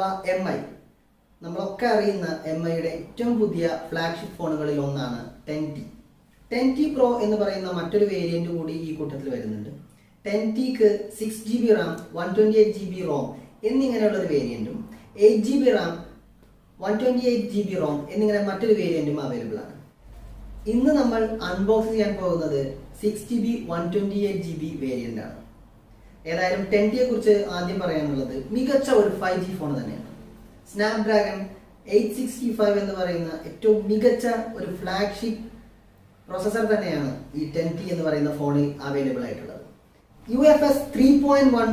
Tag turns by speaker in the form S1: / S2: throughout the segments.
S1: അഥവാ MI. നമ്മളൊക്കെ അറിയുന്ന MIയുടെ ഏറ്റവും പുതിയ ഫ്ലാഗ്ഷിപ്പ് ഫോണുകളിൽ ഒന്നാണ് 10T. 10T Pro എന്ന് പറയുന്ന മറ്റൊരു വേരിയന്റ് കൂടി ഈ കൂട്ടത്തിൽ വരുന്നുണ്ട്. 10Tക്ക് 6GB RAM, 128GB ROM എന്നിങ്ങനെയുള്ള ഒരു വേരിയന്റും 8GB RAM, 128GB ROM എന്നിങ്ങനെ മറ്റൊരു വേരിയന്റും അവൈലബിൾ ആണ്. ഇന്ന് നമ്മൾ അൺബോക്സ് ചെയ്യാൻ പോകുന്നത് 6GB 128GB വേരിയന്റ് ആണ്. ഏതായാലും 10Tയെ കുറിച്ച് ആദ്യം പറയാനുള്ളത് മികച്ച ഒരു 5G ഫോൺ തന്നെയാണ്. Snapdragon 865 എന്ന് പറയുന്ന ഏറ്റവും മികച്ച ഒരു ഫ്ലാഗ്ഷിപ്പ് പ്രോസസർ തന്നെയാണ് ഈ 10T എന്ന് പറയുന്ന ഫോണിൽ അവൈലബിൾ ആയിട്ടുള്ളത്. UFS 3.1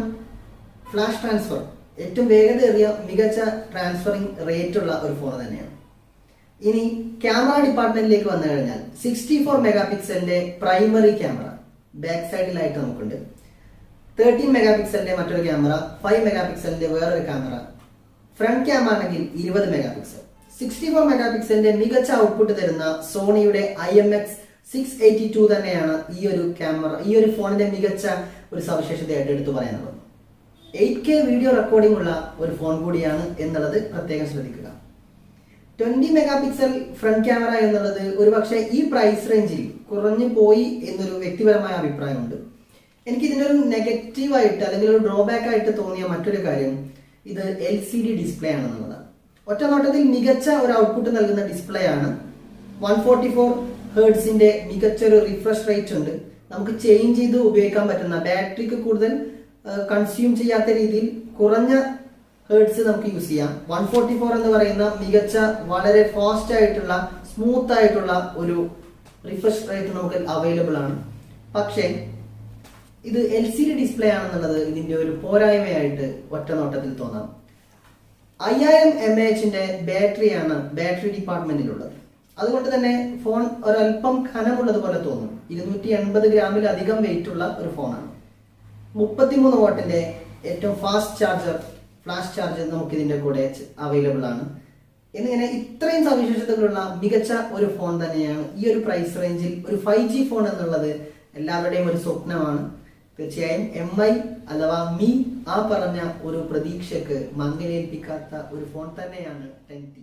S1: ഫ്ലാഷ് ട്രാൻസ്ഫർ ഏറ്റവും വേഗതയേറിയ മികച്ച ട്രാൻസ്ഫറിംഗ് റേറ്റ് ഉള്ള ഒരു ഫോൺ തന്നെയാണ്. ഇനി ക്യാമറ ഡിപ്പാർട്ട്മെന്റിലേക്ക് വന്നു കഴിഞ്ഞാൽ 64 മെഗാ പിക്സലിന്റെ പ്രൈമറി ക്യാമറ ബാക്ക് സൈഡിലായിട്ട് നമുക്കുണ്ട്. 13 മെഗാ പിക്സലിന്റെ മറ്റൊരു ക്യാമറ, 5 മെഗാ പിക്സലിന്റെ വേറൊരു ക്യാമറ, ഫ്രണ്ട് ക്യാമറ ആണെങ്കിൽ 20 മെഗാ പിക്സൽ. 64 മെഗാ പിക്സലിന്റെ മികച്ച ഔട്ട്പുട്ട് തരുന്ന സോണിയുടെ IMX 682 തന്നെയാണ് ഈ ഒരു ഫോണിന്റെ മികച്ച ഒരു സവിശേഷതയായിട്ട് എടുത്തു പറയാനുള്ളത്. 8K വീഡിയോ റെക്കോർഡിംഗ് ഉള്ള ഒരു ഫോൺ കൂടിയാണ് എന്നുള്ളത് പ്രത്യേകം ശ്രദ്ധിക്കുക. 20 മെഗാ പിക്സൽ ഫ്രണ്ട് ക്യാമറ എന്നുള്ളത് ഒരുപക്ഷെ ഈ പ്രൈസ് റേഞ്ചിൽ കുറഞ്ഞു പോയി എന്നൊരു വ്യക്തിപരമായ അഭിപ്രായമുണ്ട്. എനിക്ക് ഇതിൻ്റെ ഒരു നെഗറ്റീവായിട്ട് അല്ലെങ്കിൽ ഒരു ഡ്രോബാക്ക് ആയിട്ട് തോന്നിയ മറ്റൊരു കാര്യം ഇത് LCD ഡിസ്പ്ലേ ആണെന്നുള്ളതാണ്. ഒറ്റ നോട്ടത്തിൽ മികച്ച ഒരു ഔട്ട്പുട്ട് നൽകുന്ന ഡിസ്പ്ലേ ആണ്. 144 ഹെർട്സിന്റെ മികച്ചൊരു റിഫ്രഷ് റേറ്റ് ഉണ്ട്. നമുക്ക് ചേഞ്ച് ചെയ്ത് ഉപയോഗിക്കാൻ പറ്റുന്ന, ബാറ്ററിക്ക് കൂടുതൽ കൺസ്യൂം ചെയ്യാത്ത രീതിയിൽ കുറഞ്ഞ ഹെർട്സ് നമുക്ക് യൂസ് ചെയ്യാം. 144 എന്ന് പറയുന്ന മികച്ച വളരെ ഫാസ്റ്റ് ആയിട്ടുള്ള സ്മൂത്ത് ആയിട്ടുള്ള ഒരു റിഫ്രഷ് റേറ്റ് നമുക്ക് അവൈലബിൾ ആണ്. പക്ഷേ ഇത് LCD ഡിസ്പ്ലേ ആണെന്നുള്ളത് ഇതിന്റെ ഒരു പോരായ്മയായിട്ട് ഒറ്റ നോട്ടത്തിൽ തോന്നാം. 5000 mAh ബാറ്ററിയാണ് ബാറ്ററി ഡിപ്പാർട്ട്മെന്റിലുള്ളത്. അതുകൊണ്ട് തന്നെ ഫോൺ ഒരല്പം ഖനമുള്ളതുപോലെ തോന്നും. 280 ഗ്രാമിലധികം വെയിറ്റ് ഉള്ള ഒരു ഫോണാണ്. 33 വാട്ടിന്റെ ഏറ്റവും ഫാസ്റ്റ് ചാർജർ, ഫ്ലാഷ് ചാർജർ നമുക്ക് ഇതിന്റെ കൂടെ അവൈലബിൾ ആണ്. എന്നിങ്ങനെ ഇത്രയും സവിശേഷതകളുള്ള മികച്ച ഒരു ഫോൺ തന്നെയാണ്. ഈ ഒരു പ്രൈസ് റേഞ്ചിൽ ഒരു 5G ഫോൺ എന്നുള്ളത് എല്ലാവരുടെയും ഒരു സ്വപ്നമാണ്. തീർച്ചയായും MI അഥവാ Mi ആ പറഞ്ഞ ഒരു പ്രതീക്ഷക്ക് മങ്ങലേൽപ്പിക്കാത്ത ഒരു ഫോൺ തന്നെയാണ് 10T.